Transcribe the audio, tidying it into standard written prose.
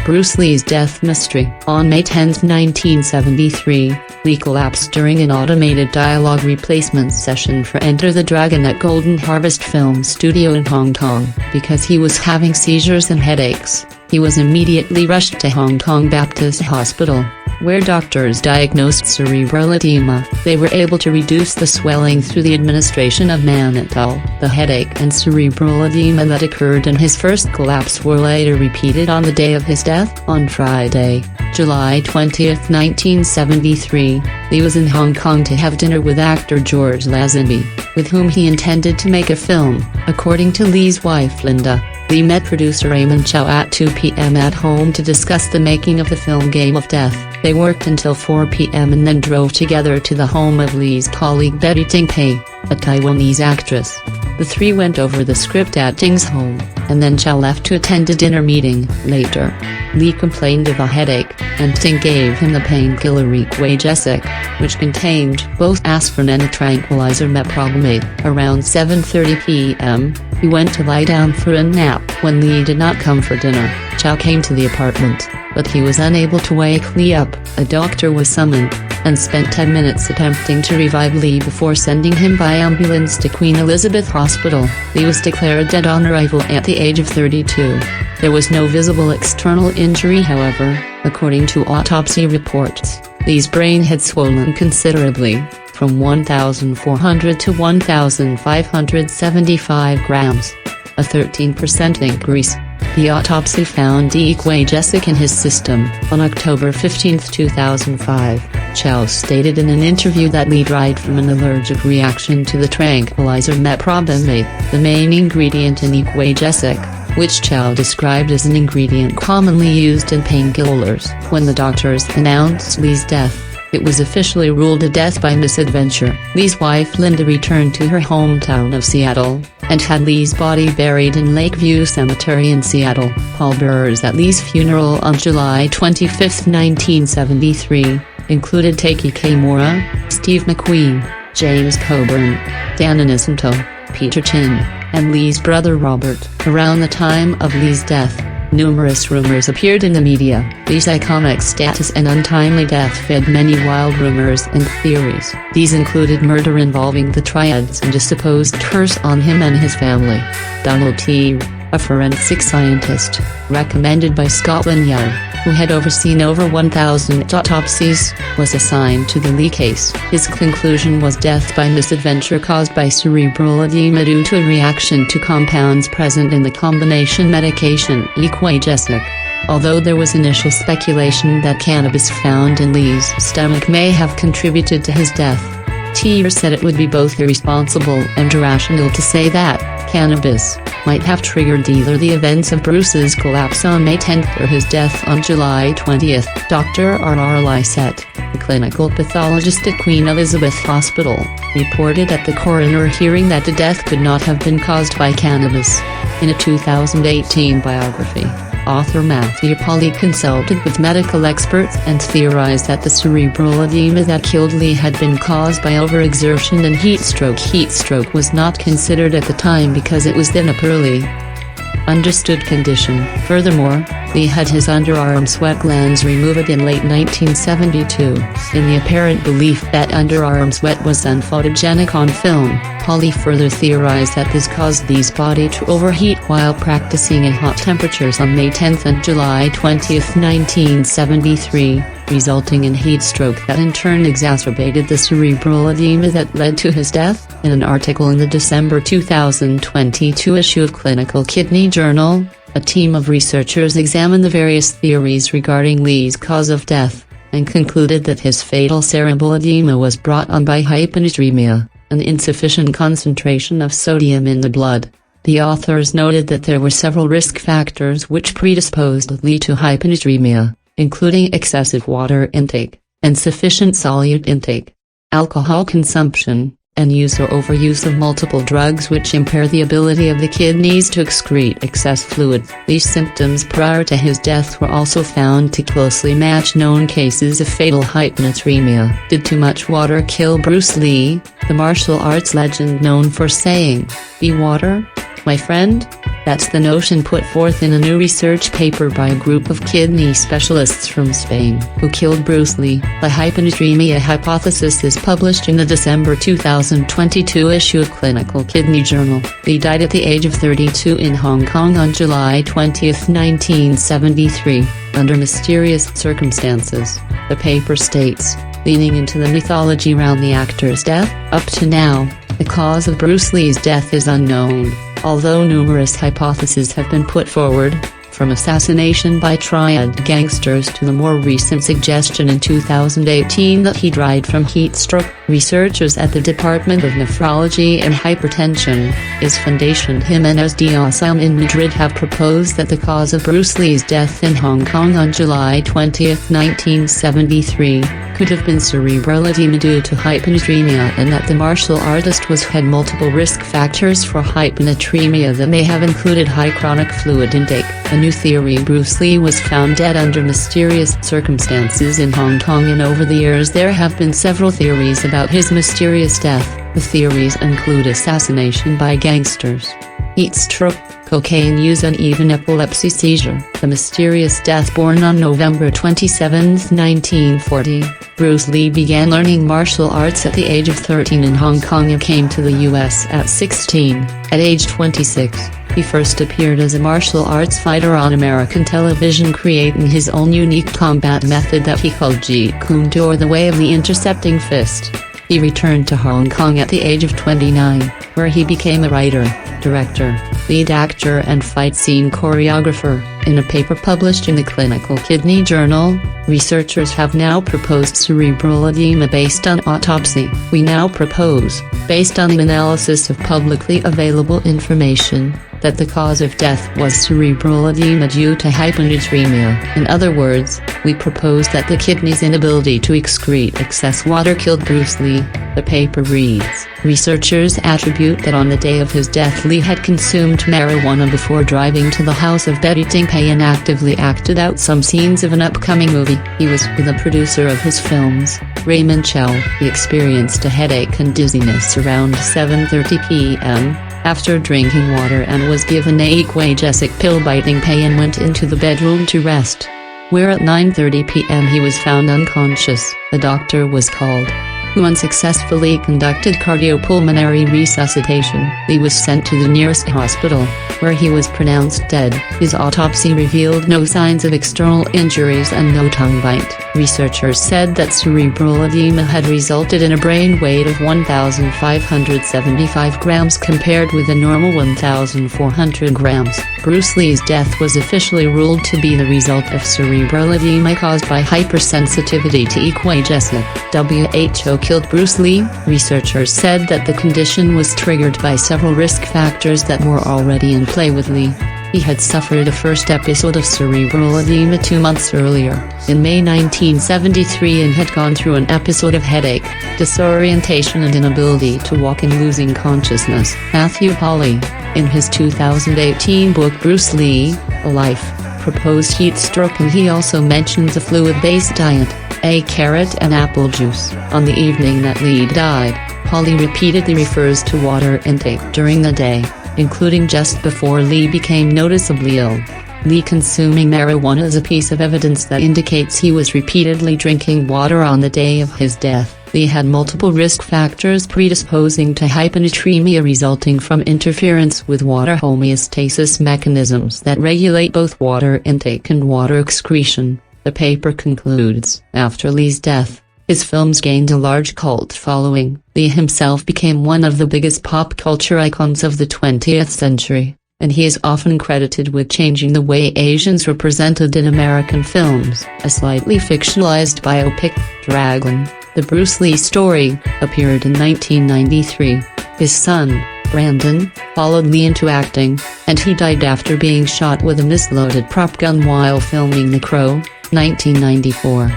Bruce Lee's death mystery. On May 10, 1973, Lee collapsed during an automated dialogue replacement session for Enter the Dragon at Golden Harvest Film Studio in Hong Kong. Because he was having seizures and headaches, he was immediately rushed to Hong Kong Baptist Hospital, where doctors diagnosed cerebral edema. They were able to reduce the swelling through the administration of mannitol. The headache and cerebral edema that occurred in his first collapse were later repeated on the day of his death. On Friday, July 20, 1973, Lee was in Hong Kong to have dinner with actor George Lazenby, with whom he intended to make a film. According to Lee's wife Linda, Lee met producer Raymond Chow at 2 p.m. at home to discuss the making of the film Game of Death. They worked until 4 p.m. and then drove together to the home of Lee's colleague Betty Ting, a Taiwanese actress. The three went over the script at Ting's home, and then Chow left to attend a dinner meeting. Later, Lee complained of a headache, and Ting gave him the painkiller Equagesic, which contained both aspirin and a tranquiliser meprobamate. Around 7:30 p.m., he went to lie down for a nap. When Lee did not come for dinner, Chow came to the apartment, but he was unable to wake Lee up. A doctor was summoned, and spent 10 minutes attempting to revive Lee before sending him by ambulance to Queen Elizabeth Hospital. Lee was declared dead on arrival at the age of 32. There was no visible external injury, however. According to autopsy reports, Lee's brain had swollen considerably, from 1,400 to 1,575 grams, a 13% increase. The autopsy found Equagesic in his system. On October 15, 2005, Chow stated in an interview that Lee died from an allergic reaction to the tranquilizer meprobamate, the main ingredient in Equagesic, which Chow described as an ingredient commonly used in painkillers. When the doctors announced Lee's death, it was officially ruled a death by misadventure. Lee's wife Linda returned to her hometown of Seattle, and had Lee's body buried in Lakeview Cemetery in Seattle. Pallbearers at Lee's funeral on July 25, 1973, included Taiki Kimura, Steve McQueen, James Coburn, Dan Inisanto, Peter Chin, and Lee's brother Robert. Around the time of Lee's death, numerous rumors appeared in the media. Lee's iconic status and untimely death fed many wild rumors and theories. These included murder involving the triads and a supposed curse on him and his family. Donald T., a forensic scientist, recommended by Scotland Yard, who had overseen over 1,000 autopsies, was assigned to the Lee case. His conclusion was death by misadventure caused by cerebral edema due to a reaction to compounds present in the combination medication Equagesic. Although there was initial speculation that cannabis found in Lee's stomach may have contributed to his death, T said it would be both irresponsible and irrational to say that cannabis might have triggered either the events of Bruce's collapse on May 10 or his death on July 20. Dr. R.R. Lysette, a clinical pathologist at Queen Elizabeth Hospital, reported at the coroner hearing that the death could not have been caused by cannabis. In a 2018 biography, author Matthew Polly consulted with medical experts and theorized that the cerebral edema that killed Lee had been caused by overexertion and heat stroke. Heat stroke was not considered at the time because it was then a poorly understood condition. Furthermore, Lee had his underarm sweat glands removed in late 1972, in the apparent belief that underarm sweat was unphotogenic on film. Polly further theorized that this caused Lee's body to overheat while practicing in hot temperatures on May 10 and July 20, 1973, resulting in heat stroke that in turn exacerbated the cerebral edema that led to his death. In an article in the December 2022 issue of Clinical Kidney Journal, a team of researchers examined the various theories regarding Lee's cause of death, and concluded that his fatal cerebral edema was brought on by hyponatremia, an insufficient concentration of sodium in the blood. The authors noted that there were several risk factors which predisposed Lee to hyponatremia, including excessive water intake, insufficient solute intake, alcohol consumption, and use or overuse of multiple drugs which impair the ability of the kidneys to excrete excess fluid. These symptoms prior to his death were also found to closely match known cases of fatal hyponatremia. Did too much water kill Bruce Lee, the martial arts legend known for saying, "Be water, my friend"? That's the notion put forth in a new research paper by a group of kidney specialists from Spain who killed Bruce Lee. The hyponatremia hypothesis is published in the December 2022 issue of Clinical Kidney Journal. Lee died at the age of 32 in Hong Kong on July 20, 1973, under mysterious circumstances, the paper states, leaning into the mythology around the actor's death. Up to now, the cause of Bruce Lee's death is unknown, although numerous hypotheses have been put forward, from assassination by triad gangsters to the more recent suggestion in 2018 that he died from heat stroke. Researchers at the Department of Nephrology and Hypertension, is Fundación Jiménez de Osam in Madrid have proposed that the cause of Bruce Lee's death in Hong Kong on July 20, 1973, could have been cerebral edema due to hyponatremia, and that the martial artist had multiple risk factors for hyponatremia that may have included high chronic fluid intake. A new theory: Bruce Lee was found dead under mysterious circumstances in Hong Kong, and over the years there have been several theories about his mysterious death. The theories include assassination by gangsters, heat stroke, cocaine use, and even epilepsy seizure. The mysterious death. Born on November 27, 1940, Bruce Lee began learning martial arts at the age of 13 in Hong Kong and came to the US at 16. At age 26, he first appeared as a martial arts fighter on American television, creating his own unique combat method that he called Jeet Kune Do, or the way of the intercepting fist. He returned to Hong Kong at the age of 29, where he became a writer, director, lead actor and fight scene choreographer. In a paper published in the Clinical Kidney Journal, researchers have now proposed cerebral edema based on autopsy. We now propose, based on an analysis of publicly available information, that the cause of death was cerebral edema due to hyponatremia. In other words, we propose that the kidney's inability to excrete excess water killed Bruce Lee. The paper reads, researchers attribute that on the day of his death Lee had consumed marijuana before driving to the house of Betty Ting and actively acted out some scenes of an upcoming movie. He was the producer of his films, Raymond Chow. He experienced a headache and dizziness around 7:30 p.m. after drinking water and was given a Equagesic pill-biting and went into the bedroom to rest, where at 9:30 p.m. he was found unconscious. A doctor was called, who unsuccessfully conducted cardiopulmonary resuscitation. Lee was sent to the nearest hospital, where he was pronounced dead. His autopsy revealed no signs of external injuries and no tongue bite. Researchers said that cerebral edema had resulted in a brain weight of 1,575 grams compared with a normal 1,400 grams. Bruce Lee's death was officially ruled to be the result of cerebral edema caused by hypersensitivity to Equagesic. WHO killed Bruce Lee. Researchers said that the condition was triggered by several risk factors that were already in play with Lee. He had suffered a first episode of cerebral edema 2 months earlier, in May 1973, and had gone through an episode of headache, disorientation and inability to walk and losing consciousness. Matthew Hawley, in his 2018 book Bruce Lee, A Life, proposed heat stroke, and he also mentions a fluid-based diet, a carrot and apple juice. On the evening that Lee died, Hawley repeatedly refers to water intake during the day, including just before Lee became noticeably ill. Lee consuming marijuana is a piece of evidence that indicates he was repeatedly drinking water on the day of his death. Lee had multiple risk factors predisposing to hyponatremia resulting from interference with water homeostasis mechanisms that regulate both water intake and water excretion. The paper concludes, after Lee's death, his films gained a large cult following. Lee himself became one of the biggest pop culture icons of the 20th century, and he is often credited with changing the way Asians were presented in American films. A slightly fictionalized biopic, Dragon, The Bruce Lee Story, appeared in 1993. His son, Brandon, followed Lee into acting, and he died after being shot with a misloaded prop gun while filming The Crow, 1994.